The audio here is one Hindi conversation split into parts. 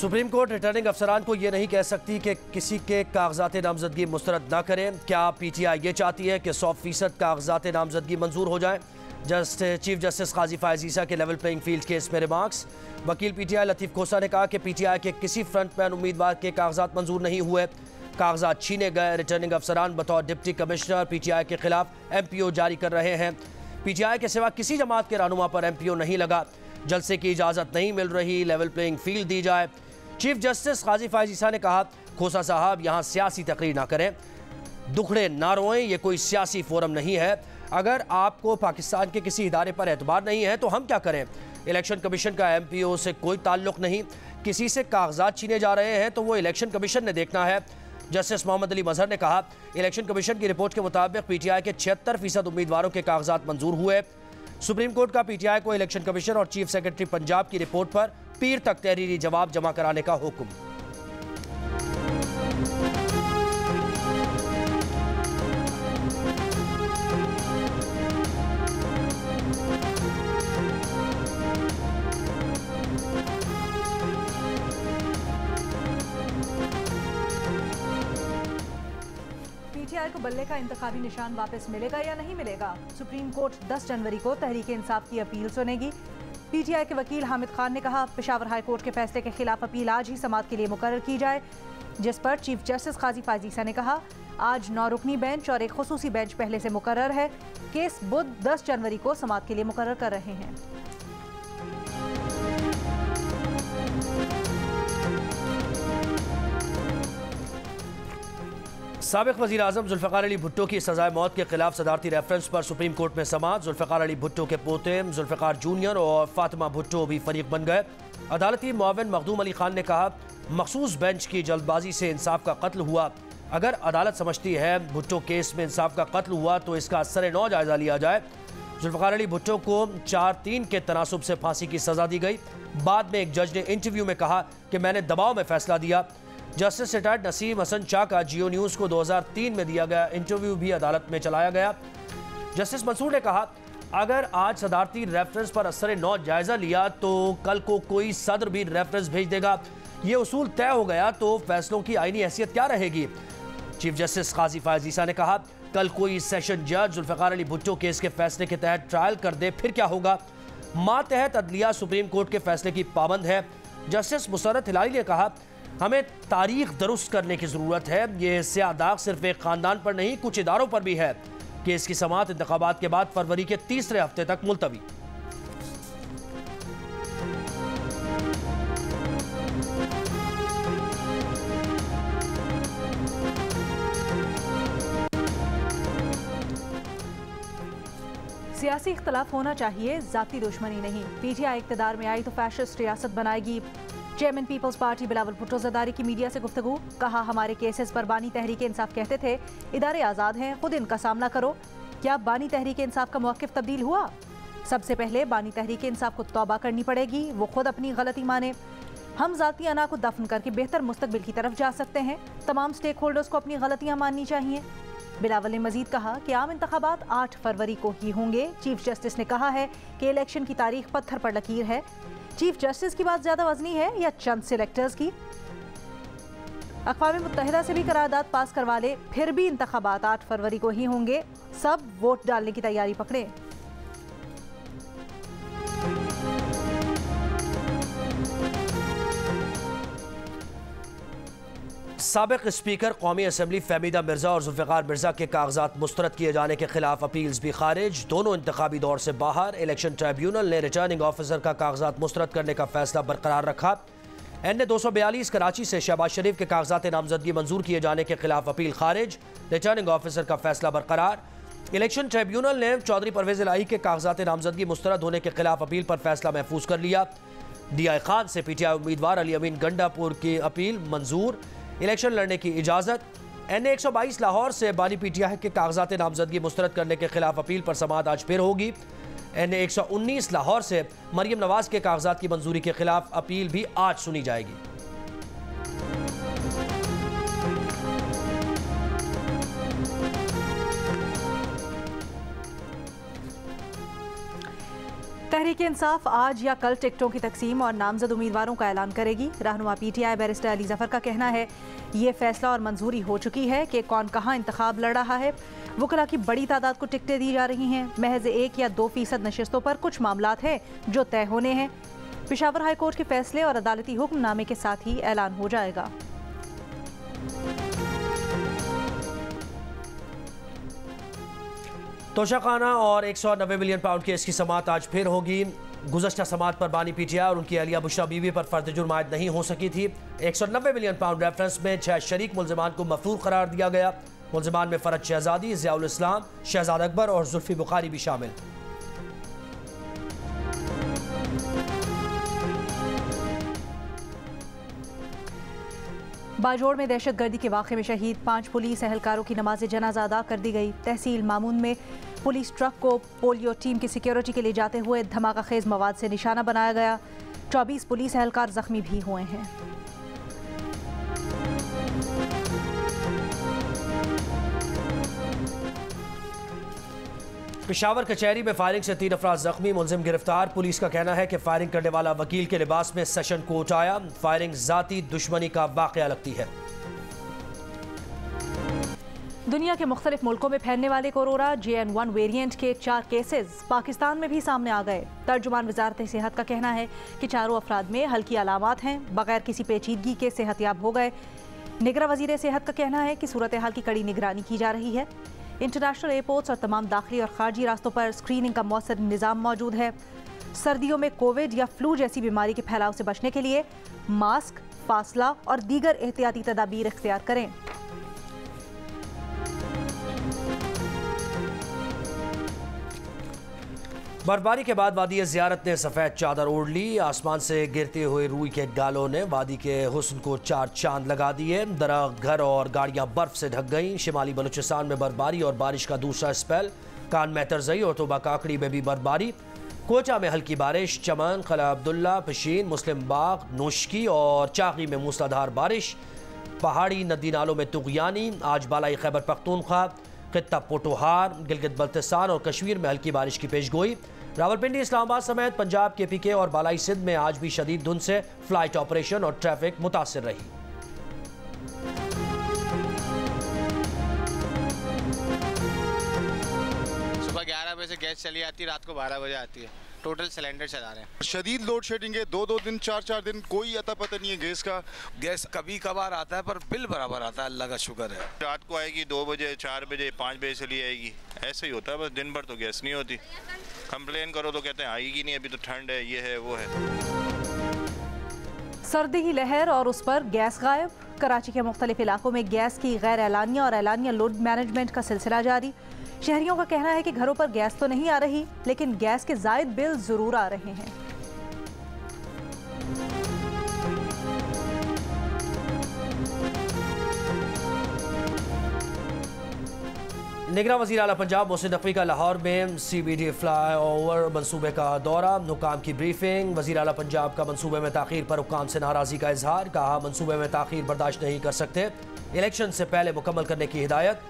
सुप्रीम कोर्ट रिटर्निंग अफसरान को यह नहीं कह सकती कि किसी के कागजात नामजदगी मुस्तरद न करें। क्या PTI ये चाहती है कि 100% कागजात नामजदगी मंजूर हो जाए? चीफ जस्टिस काजी फायज ईसा के लेवल प्लेइंग फील्ड केस में रिमार्क्स। वकील PTI लतीफ़ खोसा ने कहा कि PTI के किसी फ्रंटमैन उम्मीदवार के कागजात मंजूर नहीं हुए, कागजात छीने गए। रिटर्निंग अफसरान बतौर डिप्टी कमिश्नर PTI के खिलाफ MPO जारी कर रहे हैं। PTI के सिवा किसी जमात के रहनुमा पर MPO नहीं लगा। जलसे की इजाज़त नहीं मिल रही, लेवल प्लेइंग फील्ड दी जाए। चीफ जस्टिस काजी फायज ईसा ने कहा, खोसा साहब यहाँ सियासी तकरीर ना करें, दुखड़े ना रोएं, ये कोई सियासी फोरम नहीं है। अगर आपको पाकिस्तान के किसी इदारे पर एतबार नहीं है तो हम क्या करें? इलेक्शन कमीशन का MPO से कोई ताल्लुक नहीं। किसी से कागजात छीने जा रहे हैं तो वो इलेक्शन कमीशन ने देखना है। जस्टिस मोहम्मद अली मजहर ने कहा, इलेक्शन कमीशन की रिपोर्ट के मुताबिक PTI के 76% उम्मीदवारों के कागजात मंजूर हुए। सुप्रीम कोर्ट का PTI को इलेक्शन कमीशन और चीफ सेक्रेटरी पंजाब की रिपोर्ट पर पीर तक तहरीरी जवाब जमा कराने का हुक्म। PTI को बल्ले का इंतखाबी निशान वापस मिलेगा या नहीं मिलेगा? सुप्रीम कोर्ट 10 जनवरी को तहरीक इंसाफ की अपील सुनेगी। PTI के वकील हामिद खान ने कहा, पेशावर हाई कोर्ट के फैसले के खिलाफ अपील आज ही समाअत के लिए मुकर्रर की जाए, जिस पर चीफ जस्टिस काजी फायज ईसा ने कहा, आज 9 रुकनी बेंच और एक खुसूसी बेंच पहले से मुकर्रर है। केस बुध 10 जनवरी को समाअत के लिए मुकर्रर कर रहे हैं। साबिक वज़ीर आज़म जुल्फ़िकार अली भुट्टो की सज़ाए मौत के खिलाफ सदारती रेफरेंस पर सुप्रीम कोर्ट में समाअत। जुल्फ़िकार अली भुट्टो के पोते जुल्फ़िकार जूनियर और फातिमा भुट्टो भी फरीक बन गए। अदालती मुआविन मखदूम अली खान ने कहा, मखसूस बेंच की जल्दबाजी से इंसाफ का कत्ल हुआ। अगर अदालत समझती है भुट्टो केस में इंसाफ का कत्ल हुआ तो इसका असर नौ जायज़ा लिया जाए। जुल्फ़िकार अली भुट्टो को 4/3 के तनासुब से फांसी की सज़ा दी गई। बाद में एक जज ने इंटरव्यू में कहा कि मैंने दबाव में फैसला दिया। जस्टिस रिटायर्ड नसीम हसन शाह का जियो न्यूज़ को 2003 में दिया गया इंटरव्यू भी अदालत में चलाया गया। जस्टिस मंसूर ने कहा, अगर आज सदारती रेफरेंस पर असर नौ जायज़ा लिया तो कल को कोई सदर भी रेफरेंस भेज देगा। ये उसूल तय हो गया तो फैसलों की आईनी हैसियत क्या रहेगी? चीफ जस्टिस काजी फायज ईसा ने कहा, कल कोई सेशन जज जुल्फ़िकार अली भुट्टो केस के फैसले के तहत ट्रायल कर दे, फिर क्या होगा? मातहत अदलिया सुप्रीम कोर्ट के फैसले की पाबंद है। जस्टिस मुसर्रत हिलाली ने कहा, हमें तारीख दुरुस्त करने की ज़रूरत है। ये स्याह दाग सिर्फ एक ख़ानदान पर नहीं, कुछ इदारों पर भी है। केस की समाअत इंतखाबात के बाद फरवरी के तीसरे हफ्ते तक मुलतवी। सियासी इख्तलाफ होना चाहिए, जाती दुश्मनी नहीं। PTI इक़्तिदार में आई तो फैशिस्ट रियासत बनाएगी। चेयरमैन पीपल्स पार्टी बिलावल भुट्टो ज़रदारी की मीडिया से गुफ्तगू, कहा, हमारे केसेस पर बानी तहरीक इंसाफ कहते थे इदारे आज़ाद हैं, खुद इनका सामना करो। क्या बानी तहरीक इंसाफ का मौक़िफ़ तब्दील हुआ? सबसे पहले बानी तहरीक इंसाफ को तौबा करनी पड़ेगी, वो खुद अपनी गलती माने। हम ज़ाती अना को दफन करके बेहतर मुस्तकबिल की तरफ जा सकते हैं। तमाम स्टेक होल्डर्स को अपनी गलतियाँ माननी चाहिए। बिलावल ने मजीद कहा कि आम इंतखाबात 8 फरवरी को ही होंगे। चीफ जस्टिस ने कहा है कि इलेक्शन की तारीख पत्थर पर लकीर है। चीफ जस्टिस की बात ज्यादा वजनी है या चंद सिलेक्टर्स की? अक़वाम मुत्तहिदा से भी करारदाद पास करवा ले, फिर भी इंतखाबात 8 फरवरी को ही होंगे। सब वोट डालने की तैयारी पकड़े। साबिक स्पीकर कौमी असम्बली फहमीदा मिर्जा और जुल्फ़िकार मिर्जा के कागजात मुस्तरद किए जाने के खिलाफ अपील्स भी खारिज। दोनों इंतखाबी दौर से बाहर। इलेक्शन ट्रिब्यूनल ने रिटर्निंग ऑफिसर का कागजात मुस्तरद करने का फैसला बरकरार रखा। NA 242 कराची से शहबाज शरीफ के कागजात नामजदगी मंजूर किए जाने के खिलाफ अपील खारिज। रिटर्निंग ऑफिसर का फैसला बरकरार। इलेक्शन ट्रिब्यूनल ने चौधरी परवेज इलाही के कागजात नामजदगी मुस्तरद होने के खिलाफ अपील पर फैसला महफूज कर लिया। DI खान से PTI उम्मीदवार अली अमीन गंडापुर की अपील मंजूर। इलेक्शन लड़ने की इजाज़त। NA 122 लाहौर से बानी PTI के कागजात नामजदगी मुस्तरद करने के खिलाफ अपील पर समाअत आज फिर होगी। NA 119 लाहौर से मरियम नवाज के कागजात की मंजूरी के खिलाफ अपील भी आज सुनी जाएगी। तहरीक इंसाफ आज या कल टिकटों की तकसीम और नामजद उम्मीदवारों का ऐलान करेगी। रहनुमा PTI बैरिस्टर अली जफर का कहना है ये फैसला और मंजूरी हो चुकी है कि कौन कहाँ इंतखाब लड़ रहा है। वकला की बड़ी तादाद को टिकटें दी जा रही हैं। महज 1 या 2% नशिस्तों पर कुछ मामलात हैं जो तय होने हैं। पेशावर हाई कोर्ट के फैसले और अदालती हुक्मनामे के साथ ही ऐलान हो जाएगा। तोशाखाना और 190 मिलियन पाउंड केस की समाअत आज फिर होगी। गुज़श्ता समाअत पर बानी PTI और उनकी अहलिया बुशरा बीवी पर फर्द जुर्म आयद नहीं हो सकी थी। 190 मिलियन पाउंड रेफरेंस में 6 शरीक मुल्ज़िमान को मफरूर करार दिया गया। मुल्ज़िमान में फ़रज शहजादी, ज़ियाउल इस्लाम, शहजाद अकबर और जुल्फ़ी बुखारी भी शामिल। बाजोड़ में दहशतगर्दी के वाक़े में शहीद 5 पुलिस एहलकारों की नमाज जनाजा अदा कर दी गई। तहसील मामून में पुलिस ट्रक को पोलियो टीम की सिक्योरिटी के लिए जाते हुए धमाका खेज मवाद से निशाना बनाया गया। 24 पुलिस एहलकार जख्मी भी हुए हैं। पेशावर कचहरी में फायरिंग से 3 अफराद जख्मी, मुलजिम गिरफ्तार। पुलिस का कहना है कि फायरिंग करने वाला वकील के लिबास में सेशन कोर्ट आया। फायरिंग जाती दुश्मनी का वाकया लगती है। दुनिया के मुख्तलिफ मुल्कों में फैलने वाले कोरोना JN1 वेरिएंट के 4 केसेस पाकिस्तान में भी सामने आ गए। तर्जुमान वजारत सेहत का कहना है कि चारों अफराद में हल्की अलामात हैं, बगैर किसी पेचीदगी के सेहतयाब हो गए। निगरां वजीर सेहत का कहना है कि सूरत हाल की कड़ी निगरानी की जा रही है। इंटरनेशनल एयरपोर्ट्स और तमाम दाखिली और खारजी रास्तों पर स्क्रीनिंग का मौसर निज़ाम मौजूद है। सर्दियों में कोविड या फ्लू जैसी बीमारी के फैलाव से बचने के लिए मास्क, फासला और दीगर एहतियाती तदाबीर इख्तियार करें। बर्फबारी के बाद वादी ज़ियारत ने सफ़ेद चादर ओढ़ ली। आसमान से गिरते हुए रूई के गालों ने वादी के हुस्न को 4 चांद लगा दिए। दरख्त, घर और गाड़ियां बर्फ से ढक गईं। शिमाली बलूचिस्तान में बर्फबारी और बारिश का दूसरा स्पेल। कान में तरजई और तोबा काकड़ी में भी बर्फबारी। कोचा में हल्की बारिश। चमन, खला अब्दुल्ला, पशीन, मुस्लिम बाग, नोशकी और चाकी में मूसलाधार बारिश। पहाड़ी नदी नालों में तुगयानी। आज बालाई खैबर पख्तूनख्वा, खित्ता पोटोहार, गिलगित बल्तिस्तान और कश्मीर में हल्की बारिश की पेशगोई। रावलपिंडी, इस्लामाबाद समेत पंजाब के PK और बालाई सिंध में आज भी शदीद धुंध से फ्लाइट ऑपरेशन और ट्रैफिक मुतासिर रही। सुबह 11 बजे से गैस चली आती है, रात को 12 बजे आती है। टोटल सिलेंडर चला रहे हैं। शदीद लोड शेडिंग है, 2-2 दिन 4-4 दिन कोई अता पता नहीं है गैस का। गैस कभी कभार आता है पर बिल बराबर आता है, अल्लाह का शुक्र है। रात को आएगी 2 बजे, 4 बजे, 5 बजे चली आएगी। ऐसे ही होता है, बस दिन भर तो गैस नहीं होती। कंप्लेन करो तो कहते हैं आएगी नहीं, अभी तो ठंड है, ये है वो है। सर्दी की लहर और उस पर गैस गायब। कराची के मुख्तलिफ इलाकों में गैस की गैर एलानिया और एलानिया लोड मैनेजमेंट का सिलसिला जारी। शहरियों का कहना है कि घरों पर गैस तो नहीं आ रही, लेकिन गैस के जायद बिल जरूर आ रहे हैं। निगरां वज़ीर आला पंजाब मोहसिन नकवी का लाहौर में CBD फ्लाई ओवर मनसूबे का दौरा। हुकाम की ब्रीफिंग। वज़ीर आला पंजाब का मनसूबे में ताख़ीर पर हुकाम से नाराज़गी का इजहार। कहा मनसूबे में ताख़ीर बर्दाश्त नहीं कर सकते। इलेक्शन से पहले मुकम्मल करने की हिदायत।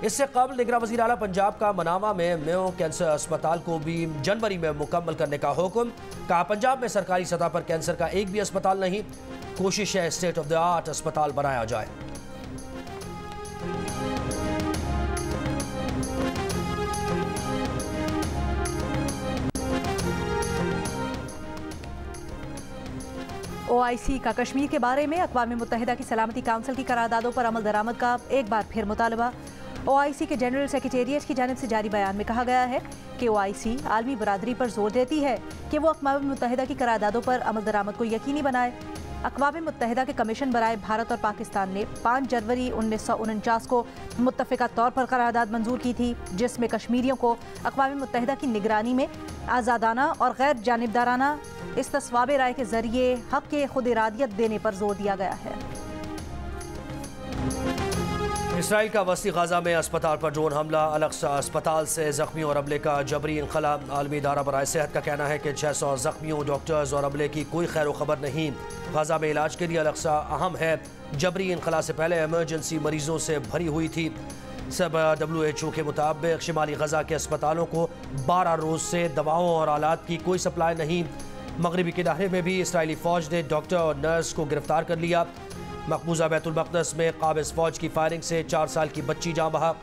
इससे कबल निगरां वज़ीर आला पंजाब का मनामा में मेयो कैंसर अस्पताल को भी जनवरी में मुकम्मल करने का हुक्म। कहा पंजाब में सरकारी सतह पर कैंसर का एक भी अस्पताल नहीं। कोशिश है स्टेट ऑफ द आर्ट अस्पताल बनाया जाए। OIC का कश्मीर के बारे में अक़वाम मुत्तहिदा की सलामती काउंसिल की करारदादों पर अमल दरामद का एक बार फिर मुतालबा। OIC के जनरल सेक्रेटेरिएट की जानिब से जारी बयान में कहा गया है कि OIC आलमी बरादरी पर जोर देती है कि वो अक़वाम मुत्तहिदा की करारदादों पर अमल दरामद को यकीनी बनाए। अक़वाम मुत्तहिदा के कमीशन बराए भारत और पाकिस्तान ने 5 जनवरी 1949 को मुत्तफ़िका तौर पर करारदाद मंजूर की थी, जिसमें कश्मीरियों को अक़वाम मुत्तहिदा की निगरानी में आज़ादाना और गैर जानिबदाराना इस्तिस्वाब राय के ज़रिए हक़ के खुद इरादियत देने पर जोर दिया गया है। इसराइल का वस्ती गाजा में अस्पताल पर ड्रोन हमला। अल-अक़सा अस्पताल से जख्मियों और अमले का जबरी इनखला। आलमी इदारा बराए सेहत का कहना है कि 600 जख्मियों, डॉक्टर्स और अमले की कोई खैर खबर नहीं। गाजा में इलाज के लिए अल-अक़सा अहम है। जबरी इनखला से पहले इमरजेंसी मरीजों से भरी हुई थी। सब WHO के मुताबिक शिमाली गजा के अस्पतालों को 12 रोज से दवाओं और आलात की कोई सप्लाई नहीं। मगरबी किनारे में भी इसराइली फौज ने डॉक्टर और नर्स को गिरफ्तार कर लिया। मकबूजा बैतुल मक़दस में काबिज फौज की फायरिंग से 4 साल की बच्ची जाँ बहा।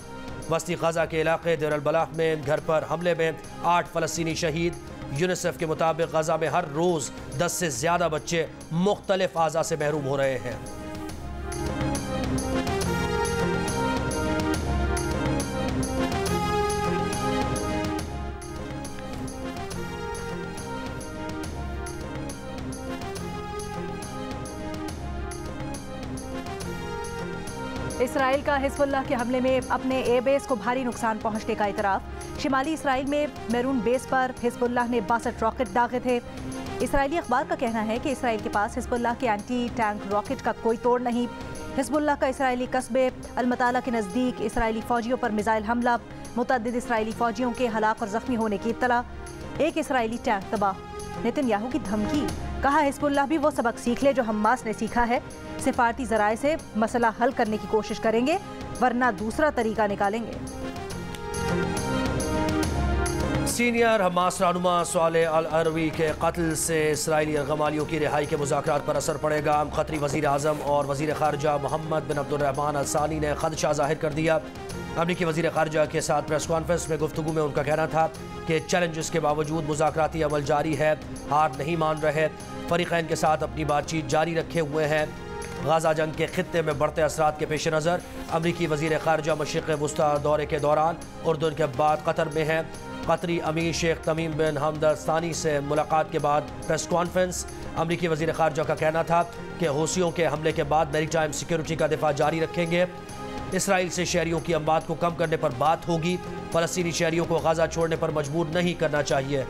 वस्ती गजा के इलाके देर अल बलाह में घर पर हमले में 8 फ़लस्तीनी शहीद। यूनिसेफ के मुताबिक गजा में हर रोज़ 10 से ज़्यादा बच्चे मुख्तलिफ आज़ा से महरूम हो रहे हैं। इसराइल का हिजबुल्लाह के हमले में अपने ए बेस को भारी नुकसान पहुंचने का इतराफ़। शिमाली इसराइल में मैरून बेस पर हिजबुल्लाह ने 62 रॉकेट दागे थे। इसराइली अखबार का कहना है कि इसराइल के पास हिजबुल्लाह के एंटी टैंक रॉकेट का कोई तोड़ नहीं। हिजबुल्लाह का इसराइली कस्बे अलमताला के नज़दीक इसराइली फ़ौजियों पर मिसाइल हमला, मुतअद्दिद इसराइली फ़ौजियों के हलाक और ज़ख्मी होने की इत्तला, एक इसराइली टैंक तबाह। नेतन्याहू की धमकी, कहा हिजबुल्लाह भी वो सबक सीख ले जो हमास ने सीखा है। सिफारती ज़राए से मसला हल करने की कोशिश करेंगे वरना दूसरा तरीका निकालेंगे। सीनियर हमास रहनुमा सालेह अल अरवी के कत्ल से इसराइली अर्गमालियों की रिहाई के मुज़ाकरात पर असर पड़ेगा। कतरी वज़ीर आज़म और वज़ीर ख़ारजा मोहम्मद बिन अब्दुर्रहमान अल सानी ने ख़दशा ज़ाहिर कर दिया। अमरीकी वज़ीर ख़ारजा के साथ प्रेस कॉन्फ्रेंस में गुफ्तगू में उनका कहना था कि चैलेंजेस के बावजूद मुज़ाकराती अमल जारी है, हार नहीं मान रहे, फ़रीक़ैन के साथ अपनी बातचीत जारी रखे हुए हैं। गाज़ा जंग के खित्ते में बढ़ते असरात के पेश नज़र अमरीकी वज़ीर ख़ारजा मशरिक़ वुस्ता दौरे के दौरान उर्दून के बाद कतर में हैं। कतरी अमीर शेख तमीम बिन हमद अल सानी से मुलाकात के बाद प्रेस कॉन्फ्रेंस। अमरीकी वज़ीर ख़ारजा का कहना था कि हूसियों के हमले के बाद मैरीटाइम सिक्योरिटी का दिफा जारी रखेंगे। इसराइल से शहरियों की अमवात को कम करने पर बात होगी। फ़लस्तीनी शहरियों को गाज़ा छोड़ने पर मजबूर नहीं करना चाहिए।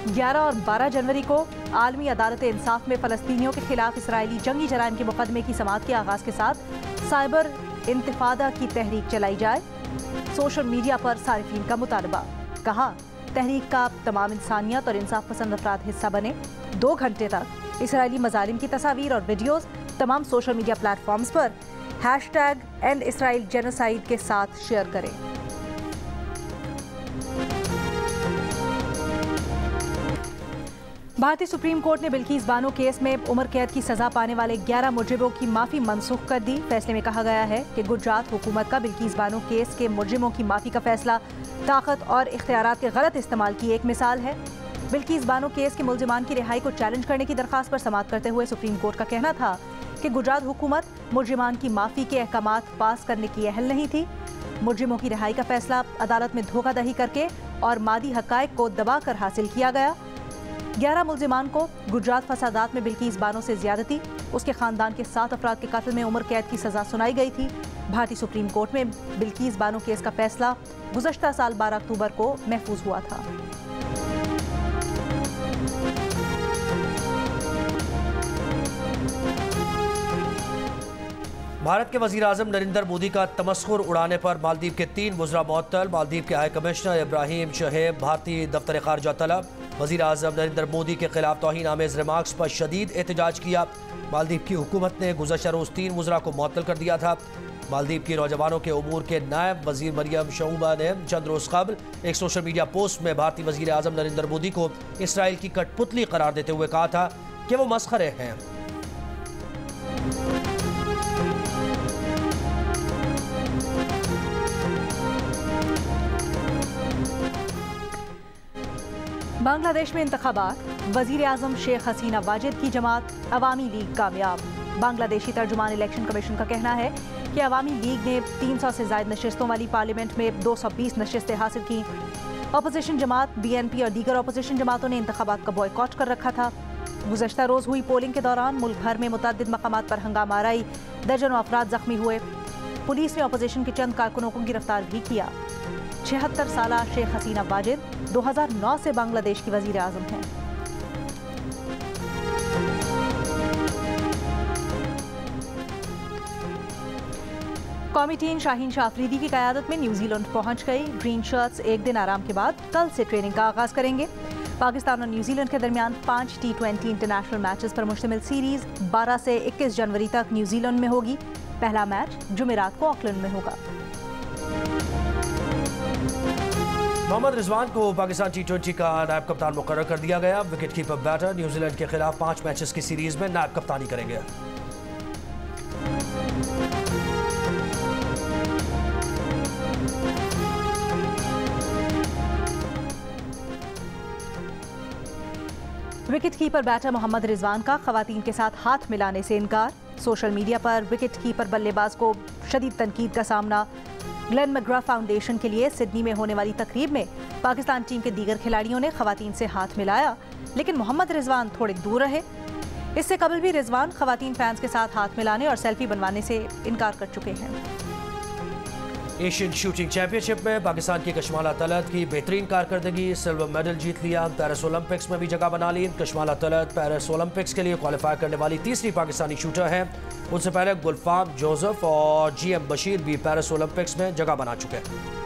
ग्यारह और 12 जनवरी को आलमी अदालत इंसाफ में फ़लस्तीनियों के खिलाफ इसराइली जंगी जराइम के मुकदमे की समाअत के आगाज़ के साथ साइबर इंतिफादा की तहरीक चलाई जाए। सोशल मीडिया पर सारिफीन का मुतालबा, कहा तहरीक का तमाम इंसानियत और इंसाफ पसंद अफराद हिस्सा बने। 2 घंटे तक इसराइली मजालिम की तस्वीर और वीडियोस तमाम सोशल मीडिया प्लेटफॉर्म्स पर #EndIsraelGenocide के साथ शेयर करें। भारतीय सुप्रीम कोर्ट ने बिल्किस बानो केस में उम्र कैद की सजा पाने वाले 11 मुजरिमों की माफ़ी मनसूख कर दी। फैसले में कहा गया है कि गुजरात हुकूमत का बिल्किस बानो केस के मुजरिमों की माफ़ी का फैसला ताकत और इख्तियारात के गलत इस्तेमाल की एक मिसाल है। बिल्किस बानो केस के मुलजिमान की रिहाई को चैलेंज करने की दरख्वास्त पर समाअत करते हुए सुप्रीम कोर्ट का कहना था कि गुजरात हुकूमत मुजरिमान की माफ़ी के अहकामात पास करने की अहल नहीं थी। मुजरिमों की रिहाई का फैसला अदालत में धोखाधड़ी करके और मादी हक़ाइक़ को दबाकर हासिल किया गया। 11 मुलजिमान को गुजरात फसादात में बिल्किस बानो से ज़्यादती, उसके ख़ानदान के 7 अफराद के कत्ल में उम्र कैद की सज़ा सुनाई गई थी। भारतीय सुप्रीम कोर्ट में बिल्किस बानो केस का फैसला गुज़श्ता साल 12 अक्टूबर को महफूज हुआ था। भारत के वज़ीर आज़म नरेंद्र मोदी का तमस्खुर उड़ाने पर मालदीव के 3 वज़रा मुअत्तल। मालदीव के हाई कमिश्नर इब्राहिम शोएब भारतीय दफ्तर ख़ारजा तलब। वज़ीर आज़म नरेंद्र मोदी के खिलाफ तौहीन आमेज़ रिमार्क्स पर शदीद एहतजाज किया। मालदीव की हुकूमत ने गुज़श्ता रोज़ 3 वज़रा को मुअत्तल कर दिया था। मालदीव की नौजवानों के उमूर के नायब वज़ीर मरियम शऊबा ने चंद रोज़ कबल एक सोशल मीडिया पोस्ट में भारतीय वज़ीर आज़म नरेंद्र मोदी को इसराइल की कठपुतली करार देते हुए कहा था कि वो मस्खरे हैं। बांग्लादेश में इंतखाबात, वज़ीर आज़म शेख हसीना वाजिद की जमात अवामी लीग कामयाब। बांग्लादेशी तर्जुमान इलेक्शन कमीशन का कहना है कि अवामी लीग ने 300 से ज़ायद नशिस्तों वाली पार्लियामेंट में 220 नशिस्तें हासिल की। अपोजिशन जमात BNP और दीगर अपोजिशन जमातों ने इंतखाबात का बॉयकॉट कर रखा था। गुज़श्ता रोज़ हुई पोलिंग के दौरान मुल्क भर में मुतअद्दिद मकामात पर हंगामा आराई, दर्जनों अफराद जख्मी हुए। पुलिस ने अपोजिशन के चंद कारकुनों को गिरफ्तार भी किया। 76 साला शेख हसीना वाजिद 2009 से बांग्लादेश की वज़ीर आज़म हैं। कौमी टीम शाहीन शाह अफरीदी की क़यादत में न्यूजीलैंड पहुंच गई। ग्रीन शर्ट्स एक दिन आराम के बाद कल से ट्रेनिंग का आगाज़ करेंगे। पाकिस्तान और न्यूजीलैंड के दरमियान 5 T20 इंटरनेशनल मैचेस पर मुश्तमिल सीरीज 12 से 21 जनवरी तक न्यूजीलैंड में होगी। पहला मैच जुमेरात को ऑकलैंड में होगा। मोहम्मद रिजवान को पाकिस्तान T20 का नायब कप्तान मुकर्रर कर दिया गया। विकेट कीपर बैटर न्यूजीलैंड के खिलाफ 5 मैचेस की सीरीज में नायब कप्तानी करेंगे। Wicket keeper batter Mohammad Rizwan का खवातीन के साथ हाथ मिलाने से इनकार। सोशल मीडिया पर विकेट कीपर बल्लेबाज को शदीद तनकीद का सामना। ग्लेन मैग्रा फाउंडेशन के लिए सिडनी में होने वाली तकरीब में पाकिस्तान टीम के दीगर खिलाड़ियों ने खवातीन से हाथ मिलाया, लेकिन मोहम्मद रिजवान थोड़े दूर रहे। इससे कबल भी रिजवान खवातीन फैंस के साथ हाथ मिलाने और सेल्फी बनवाने से इनकार कर चुके हैं। एशियन शूटिंग चैंपियनशिप में पाकिस्तान की कशमाला तलत की बेहतरीन कारकर्दगी, सिल्वर मेडल जीत लिया। पेरिस ओलंपिक्स में भी जगह बना ली। कशमाला तलत पेरिस ओलंपिक्स के लिए क्वालिफाई करने वाली तीसरी पाकिस्तानी शूटर है। उनसे पहले गुलफाम जोसेफ और GM बशीर भी पेरिस ओलंपिक्स में जगह बना चुके हैं।